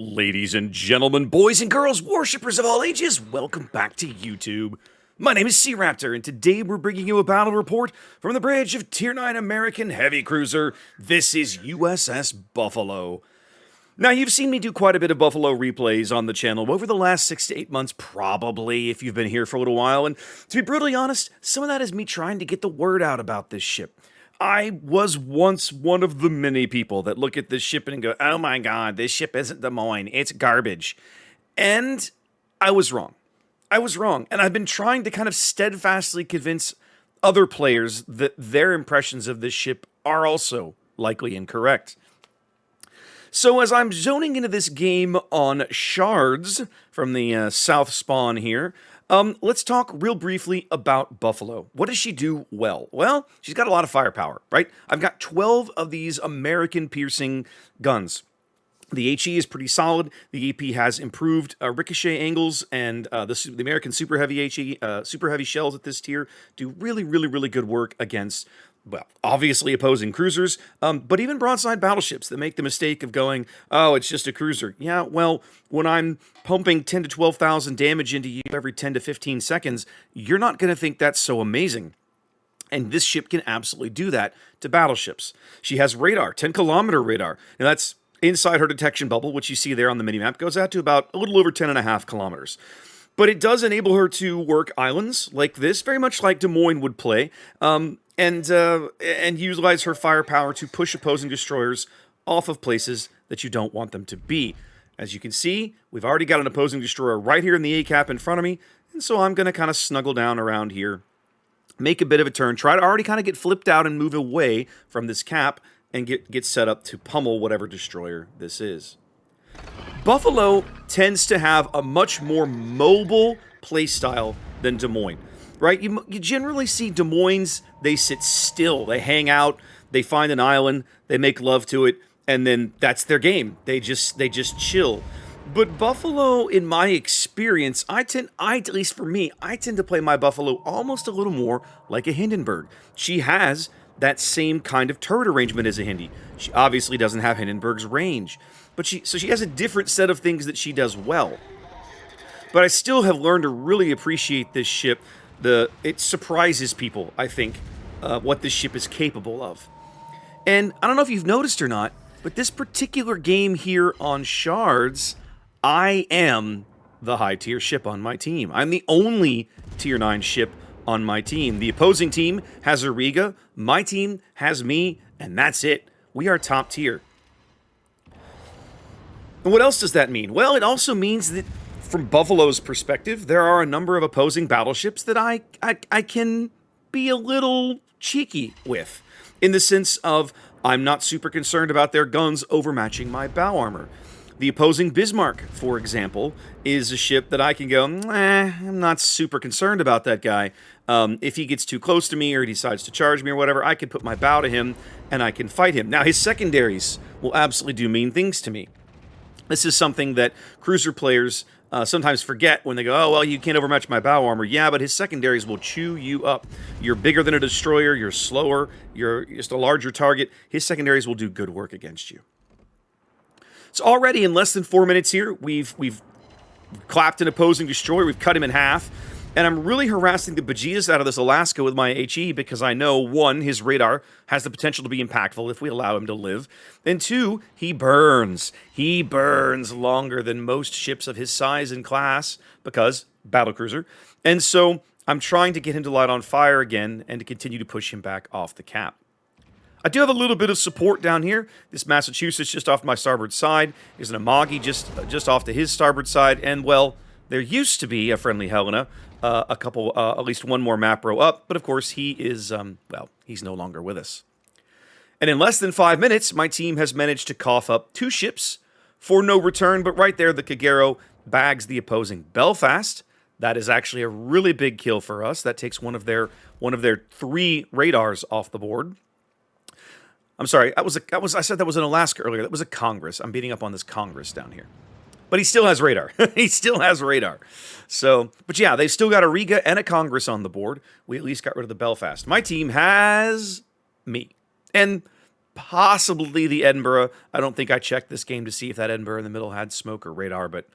Ladies and gentlemen, boys and girls, worshippers of all ages, welcome back to YouTube. My name is SeaRaptor, and today we're bringing you a battle report from the bridge of Tier 9 American heavy cruiser. This is USS Buffalo. Now, you've seen me do quite a bit of Buffalo replays on the channel over the last 6 to 8 months, probably, if you've been here for a little while, and to be brutally honest, some of that is me trying to get the word out about this ship. I was once one of the many people that look at this ship and go, oh my god, this ship isn't Des Moines, it's garbage. And I was wrong. And I've been trying to kind of steadfastly convince other players that their impressions of this ship are also likely incorrect. So as I'm zoning into this game on Shards from the south spawn here, let's talk real briefly about Buffalo. What does she do well? Well, she's got a lot of firepower, right? I've got 12 of these American piercing guns. The HE is pretty solid. The EP has improved ricochet angles, and the American super heavy HE, super heavy shells at this tier do really good work against, well, obviously opposing cruisers, but even broadside battleships that make the mistake of going, oh, it's just a cruiser. Yeah, well, when I'm pumping 10 to 12,000 damage into you every 10 to 15 seconds, you're not going to think that's so amazing. And this ship can absolutely do that to battleships. She has radar, 10-kilometer radar. Now that's inside her detection bubble, which you see there on the minimap, goes out to about a little over 10.5 kilometers. But it does enable her to work islands like this, very much like Des Moines would play, and utilize her firepower to push opposing destroyers off of places that you don't want them to be. As you can see, we've already got an opposing destroyer right here in the A-cap in front of me, and so I'm going to kind of snuggle down around here, make a bit of a turn, try to already kind of get flipped out and move away from this cap, and get set up to pummel whatever destroyer this is. Buffalo tends to have a much more mobile playstyle than Des Moines, right? You generally see Des Moines, they sit still, they hang out, they find an island, they make love to it, and then that's their game. They just chill. But Buffalo, in my experience, at least for me, I tend to play my Buffalo almost a little more like a Hindenburg. She has that same kind of turret arrangement as a Hindi. She obviously doesn't have Hindenburg's range, but she has a different set of things that she does well. But I still have learned to really appreciate this ship. It surprises people, I think, what this ship is capable of. And I don't know if you've noticed or not, but this particular game here on Shards, I am the high tier ship on my team. I'm the only tier 9 ship on my team. The opposing team has a Riga, my team has me, and that's it. We are top tier. And what else does that mean? Well, it also means that from Buffalo's perspective, there are a number of opposing battleships that I can be a little cheeky with, in the sense of I'm not super concerned about their guns overmatching my bow armor. The opposing Bismarck, for example, is a ship that I can go, I'm not super concerned about that guy. If he gets too close to me or he decides to charge me or whatever, I can put my bow to him and I can fight him. Now, his secondaries will absolutely do mean things to me. This is something that cruiser players sometimes forget when they go, oh, well, you can't overmatch my bow armor. Yeah, but his secondaries will chew you up. You're bigger than a destroyer, you're slower, you're just a larger target. His secondaries will do good work against you. So already in less than 4 minutes here, we've clapped an opposing destroyer, we've cut him in half, and I'm really harassing the bejesus out of this Alaska with my HE because I know, one, his radar has the potential to be impactful if we allow him to live, and two, he burns. He burns longer than most ships of his size and class because battlecruiser, and so I'm trying to get him to light on fire again and to continue to push him back off the cap. I do have a little bit of support down here. This Massachusetts just off my starboard side. There's an Amagi just off to his starboard side. And, well, there used to be a friendly Helena, at least one more map row up. But, of course, he is, well, he's no longer with us. And in less than 5 minutes, my team has managed to cough up 2 ships for no return. But right there, the Kagero bags the opposing Belfast. That is actually a really big kill for us. That takes one of their 3 radars off the board. I'm sorry, I said that was an Alaska earlier. That was a Congress. I'm beating up on this Congress down here. But he still has radar. He still has radar. So, but yeah, they've still got a Riga and a Congress on the board. We at least got rid of the Belfast. My team has me. And possibly the Edinburgh. I don't think I checked this game to see if that Edinburgh in the middle had smoke or radar, but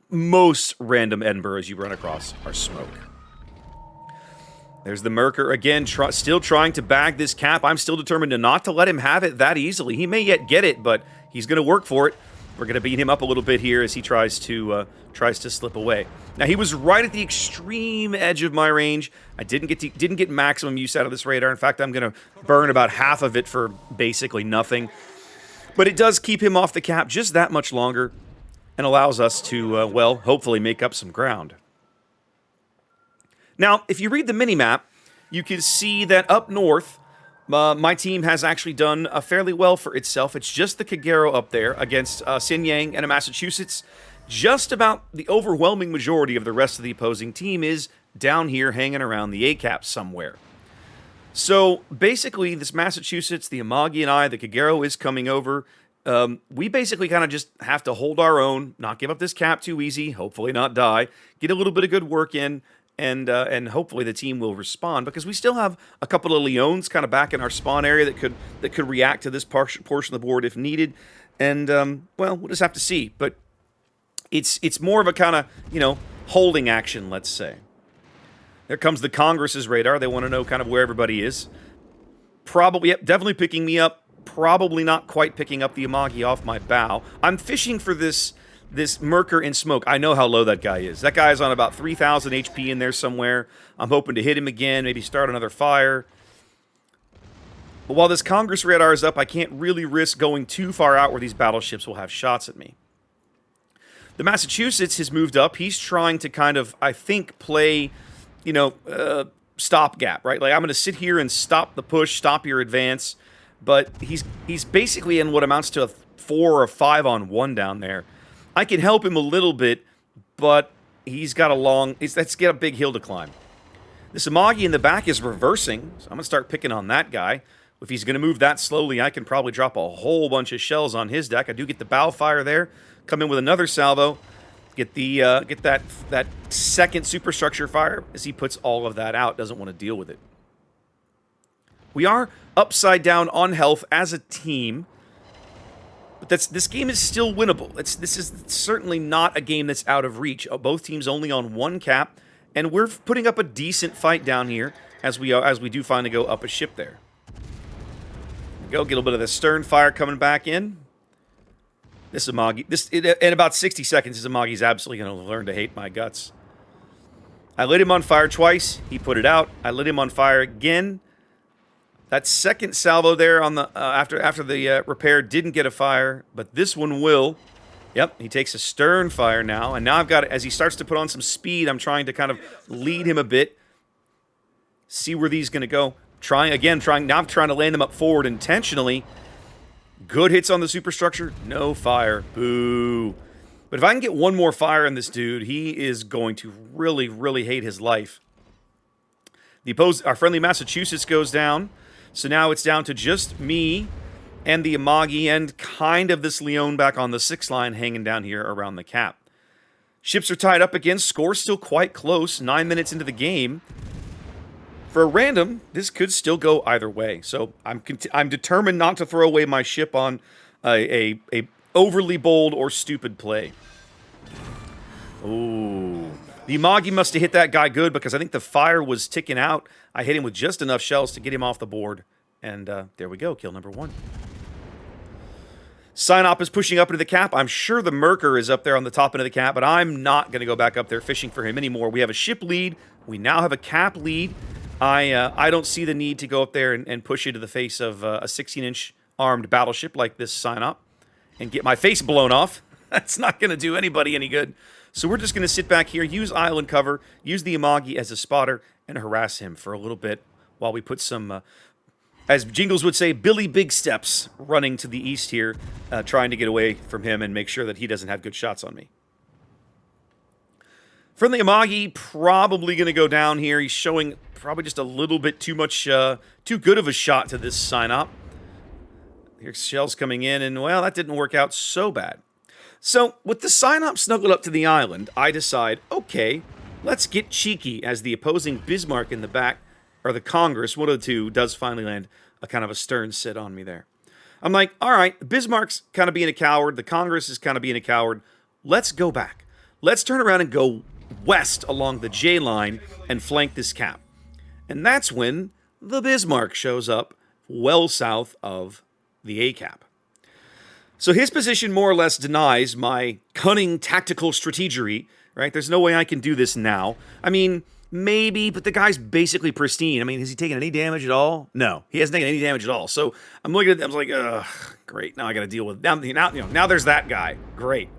most random Edinburghs you run across are smoke. There's the Merker again, still trying to bag this cap. I'm still determined not to let him have it that easily. He may yet get it, but he's going to work for it. We're going to beat him up a little bit here as he tries to slip away. Now he was right at the extreme edge of my range. I didn't get maximum use out of this radar. In fact, I'm going to burn about half of it for basically nothing. But it does keep him off the cap just that much longer, and allows us to well, hopefully make up some ground. Now, if you read the mini-map, you can see that up north, my team has actually done fairly well for itself. It's just the Kagero up there against Sinyang and a Massachusetts. Just about the overwhelming majority of the rest of the opposing team is down here hanging around the A-cap somewhere. So, basically, this Massachusetts, the Amagi and I, the Kagero is coming over. We basically kind of just have to hold our own, not give up this cap too easy, hopefully not die, get a little bit of good work in, and hopefully the team will respond, because we still have a couple of Leons kind of back in our spawn area that could react to this portion of the board if needed. And well, we'll just have to see. But it's more of a kind of, you know, holding action, let's say. There comes the Congress's radar. They want to know kind of where everybody is. Probably, yep, definitely picking me up. Probably not quite picking up the Amagi off my bow. I'm fishing for this Merker in smoke. I know how low that guy is. That guy is on about 3,000 HP in there somewhere. I'm hoping to hit him again, maybe start another fire. But while this Congress radar is up, I can't really risk going too far out where these battleships will have shots at me. The Massachusetts has moved up. He's trying to kind of, I think, play, you know, stopgap, right? Like, I'm going to sit here and stop the push, stop your advance. But he's basically in what amounts to a 4 or 5 on 1 down there. I can help him a little bit, but he's got let's get a big hill to climb. This Amagi in the back is reversing, so I'm going to start picking on that guy. If he's going to move that slowly, I can probably drop a whole bunch of shells on his deck. I do get the bow fire there, come in with another salvo, get that second superstructure fire as he puts all of that out, doesn't want to deal with it. We are upside down on health as a team, but this game is still winnable. This is certainly not a game that's out of reach. Both teams only on 1 cap, and we're putting up a decent fight down here as we do finally go up a ship there. Go get a little bit of the stern fire coming back in. This Amagi, in about 60 seconds, this Amagi's absolutely going to learn to hate my guts. I lit him on fire twice. He put it out. I lit him on fire again. That second salvo there on the after the repair didn't get a fire, but this one will. Yep, he takes a stern fire now, and now I've got, as he starts to put on some speed, I'm trying to kind of lead him a bit, see where these going to go. Now I'm trying to land them up forward intentionally. Good hits on the superstructure, no fire, boo. But if I can get one more fire on this dude, he is going to really, really hate his life. Our friendly Massachusetts goes down. So now it's down to just me and the Amagi and kind of this Leon back on the 6 line hanging down here around the cap. Ships are tied up again. Score's still quite close. 9 minutes into the game. For a random, this could still go either way. So I'm determined not to throw away my ship on a overly bold or stupid play. Ooh. The Amagi must have hit that guy good, because I think the fire was ticking out. I hit him with just enough shells to get him off the board. And there we go, kill number 1. Synop is pushing up into the cap. I'm sure the Merker is up there on the top end of the cap, but I'm not going to go back up there fishing for him anymore. We have a ship lead. We now have a cap lead. I don't see the need to go up there and push into the face of a 16-inch armed battleship like this Synop and get my face blown off. That's not going to do anybody any good. So we're just going to sit back here, use island cover, use the Amagi as a spotter, and harass him for a little bit while we put some, as Jingles would say, Billy Big Steps running to the east here, trying to get away from him and make sure that he doesn't have good shots on me. Friendly Amagi probably going to go down here. He's showing probably just a little bit too good of a shot to this Synop. Here's shells coming in, and well, that didn't work out so bad. So, with the Synop snuggled up to the island, I decide, okay, let's get cheeky, as the opposing Bismarck in the back, or the Congress, one of the two, does finally land a kind of a stern sit on me there. I'm like, all right, Bismarck's kind of being a coward. The Congress is kind of being a coward. Let's go back. Let's turn around and go west along the J line and flank this cap. And that's when the Bismarck shows up well south of the A cap. So his position more or less denies my cunning tactical strategery, right? There's no way I can do this now. I mean, maybe, but the guy's basically pristine. I mean, has he taken any damage at all? No, he hasn't taken any damage at all. So I'm looking at them, I was like, ugh, great. Now I got to deal with now there's that guy. Great.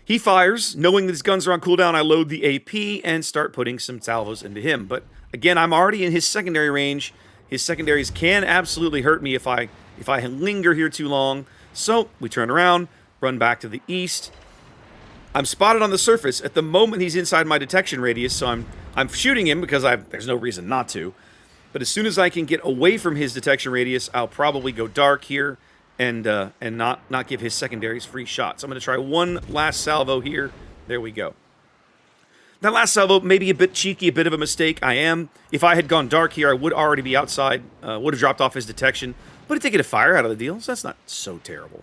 He fires, knowing that his guns are on cooldown. I load the AP and start putting some salvos into him. But again, I'm already in his secondary range. His secondaries can absolutely hurt me if I linger here too long. So we turn around, run back to the east. I'm spotted on the surface. At the moment, he's inside my detection radius, so I'm shooting him because there's no reason not to. But as soon as I can get away from his detection radius, I'll probably go dark here and not give his secondaries free shots. I'm going to try one last salvo here. There we go. That last salvo may be a bit cheeky, a bit of a mistake. If I had gone dark here, I would already be outside, would have dropped off his detection. But it's taking a fire out of the deal, so that's not so terrible.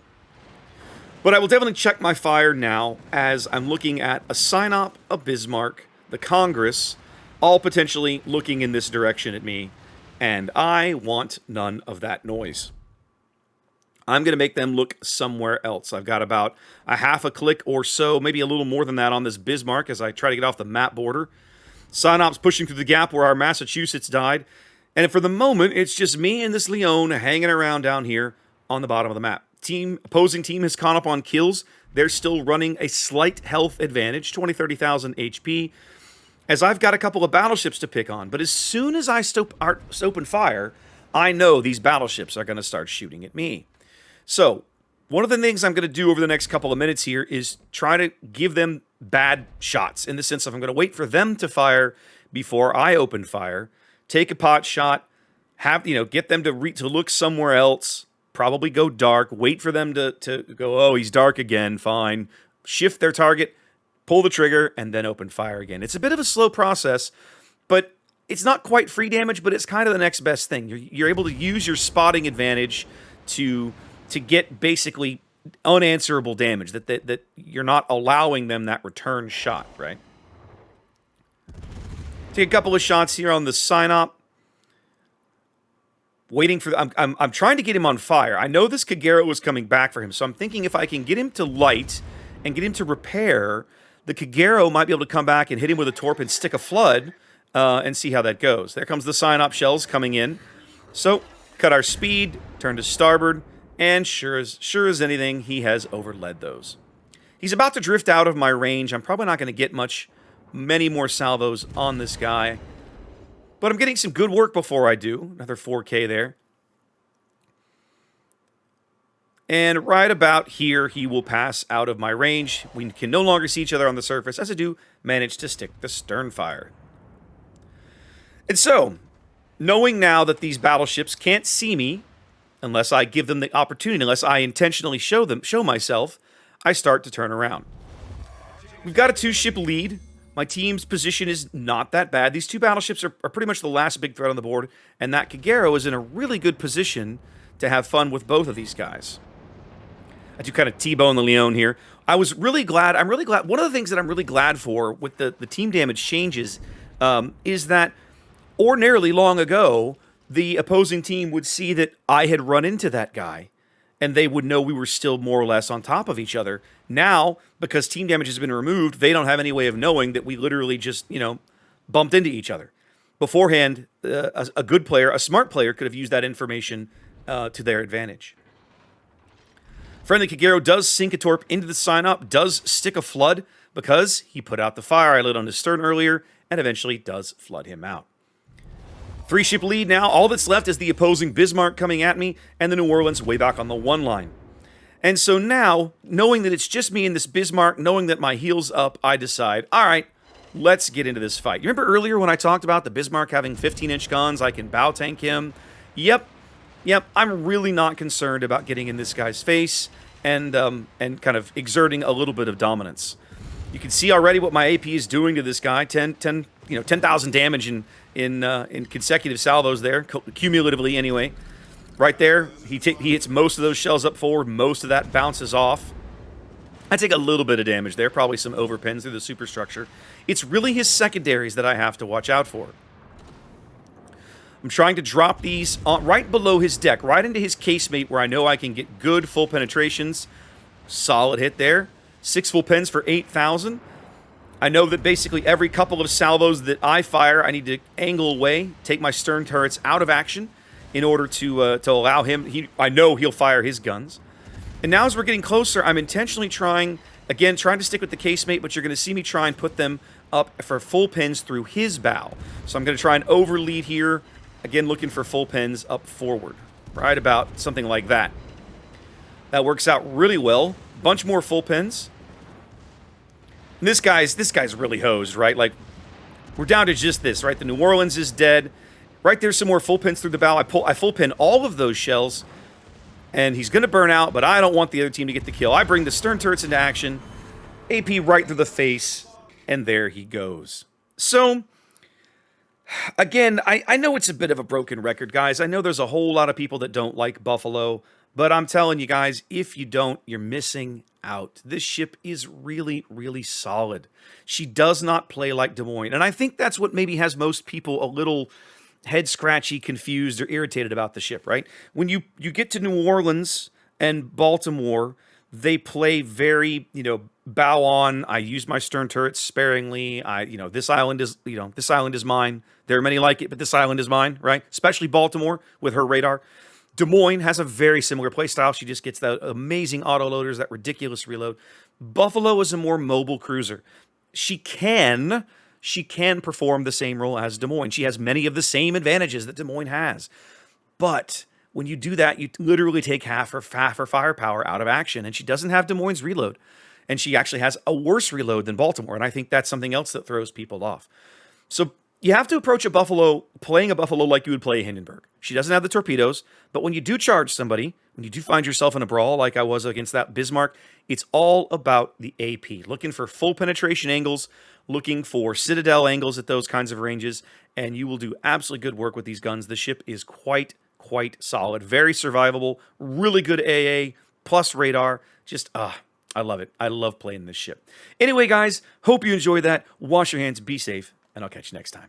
But I will definitely check my fire now as I'm looking at a Synop, a Bismarck, the Congress, all potentially looking in this direction at me. And I want none of that noise. I'm going to make them look somewhere else. I've got about a half a click or so, maybe a little more than that on this Bismarck as I try to get off the map border. Synop's pushing through the gap where our Massachusetts died. And for the moment, it's just me and this Leon hanging around down here on the bottom of the map. Opposing team has caught up on kills. They're still running a slight health advantage, 30,000 HP, as I've got a couple of battleships to pick on. But as soon as I open fire, I know these battleships are going to start shooting at me. So, one of the things I'm going to do over the next couple of minutes here is try to give them bad shots, in the sense of I'm going to wait for them to fire before I open fire, take a pot shot, get them to look somewhere else, probably go dark, wait for them to go, oh, he's dark again, fine, shift their target, pull the trigger, and then open fire again. It's a bit of a slow process, but it's not quite free damage, but it's kind of the next best thing. You're able to use your spotting advantage to get basically unanswerable damage, that you're not allowing them that return shot, right? Take a couple of shots here on the Synop. Waiting for... I'm trying to get him on fire. I know this Kagero was coming back for him, so I'm thinking if I can get him to light and get him to repair, the Kagero might be able to come back and hit him with a torp and stick a flood and see how that goes. There comes the Synop shells coming in. So, cut our speed, turn to starboard, and sure as anything, he has overled those. He's about to drift out of my range. I'm probably not going to get many more salvos on this guy. But I'm getting some good work before I do. Another 4K there. And right about here, he will pass out of my range. We can no longer see each other on the surface, as I do manage to stick the stern fire. And so, knowing now that these battleships can't see me, unless I give them the opportunity, unless I intentionally show myself, I start to turn around. We've got a 2-ship lead. My team's position is not that bad. These 2 battleships are pretty much the last big threat on the board, and that Kagero is in a really good position to have fun with both of these guys. I do kind of T-bone the Leon here. I'm really glad. One of the things that I'm really glad for with the team damage changes is that ordinarily long ago, the opposing team would see that I had run into that guy, and they would know we were still more or less on top of each other. Now, because team damage has been removed, they don't have any way of knowing that we literally just, bumped into each other. Beforehand, a good player, a smart player, could have used that information to their advantage. Friendly Kagero does sink a torp into the Synop, does stick a flood, because he put out the fire I lit on his stern earlier, and eventually does flood him out. 3-ship lead now. All that's left is the opposing Bismarck coming at me, and the New Orleans way back on the 1 line. And so now, knowing that it's just me and this Bismarck, knowing that my heel's up, I decide, all right, let's get into this fight. You remember earlier when I talked about the Bismarck having 15-inch guns, I can bow tank him? Yep, I'm really not concerned about getting in this guy's face and kind of exerting a little bit of dominance. You can see already what my AP is doing to this guy. 10,000 damage in consecutive salvos there, cumulatively anyway. Right there, he hits most of those shells up forward. Most of that bounces off. I take a little bit of damage there, probably some overpins through the superstructure. It's really his secondaries that I have to watch out for. I'm trying to drop these right below his deck, right into his casemate where I know I can get good full penetrations. Solid hit there. 6 full pens for 8,000. I know that basically every couple of salvos that I fire, I need to angle away, take my stern turrets out of action in order to allow him. I know he'll fire his guns. And now as we're getting closer, I'm intentionally trying to stick with the casemate, but you're going to see me try and put them up for full pins through his bow. So I'm going to try and overlead here, again looking for full pins up forward, right about something like that. That works out really well. Bunch more full pins. And this guy's really hosed, right? Like, we're down to just this, right? The New Orleans is dead. Right there's some more full pins through the bow. I full pin all of those shells, and he's going to burn out, but I don't want the other team to get the kill. I bring the stern turrets into action, AP right through the face, and there he goes. So, again, I know it's a bit of a broken record, guys. I know there's a whole lot of people that don't like Buffalo, but I'm telling you guys, if you don't, you're missing out. This ship is really, really solid. She does not play like Des Moines, and I think that's what maybe has most people a little head-scratchy, confused, or irritated about the ship, right? When you get to New Orleans and Baltimore, they play very, bow on. I use my stern turrets sparingly. This island is mine. There are many like it, but this island is mine, right? Especially Baltimore with her radar. Des Moines has a very similar playstyle. She just gets the amazing autoloaders, that ridiculous reload. Buffalo is a more mobile cruiser. She can perform the same role as Des Moines. She has many of the same advantages that Des Moines has. But when you do that, you literally take half her firepower out of action, and she doesn't have Des Moines' reload. And she actually has a worse reload than Baltimore, and I think that's something else that throws people off. So you have to approach playing a Buffalo like you would play a Hindenburg. She doesn't have the torpedoes, but when you do charge somebody, when you do find yourself in a brawl like I was against that Bismarck, it's all about the AP. Looking for full penetration angles, looking for citadel angles at those kinds of ranges, and you will do absolutely good work with these guns. The ship is quite solid, very survivable, really good AA, plus radar. Just, I love it. I love playing this ship. Anyway, guys, hope you enjoyed that. Wash your hands, be safe, and I'll catch you next time.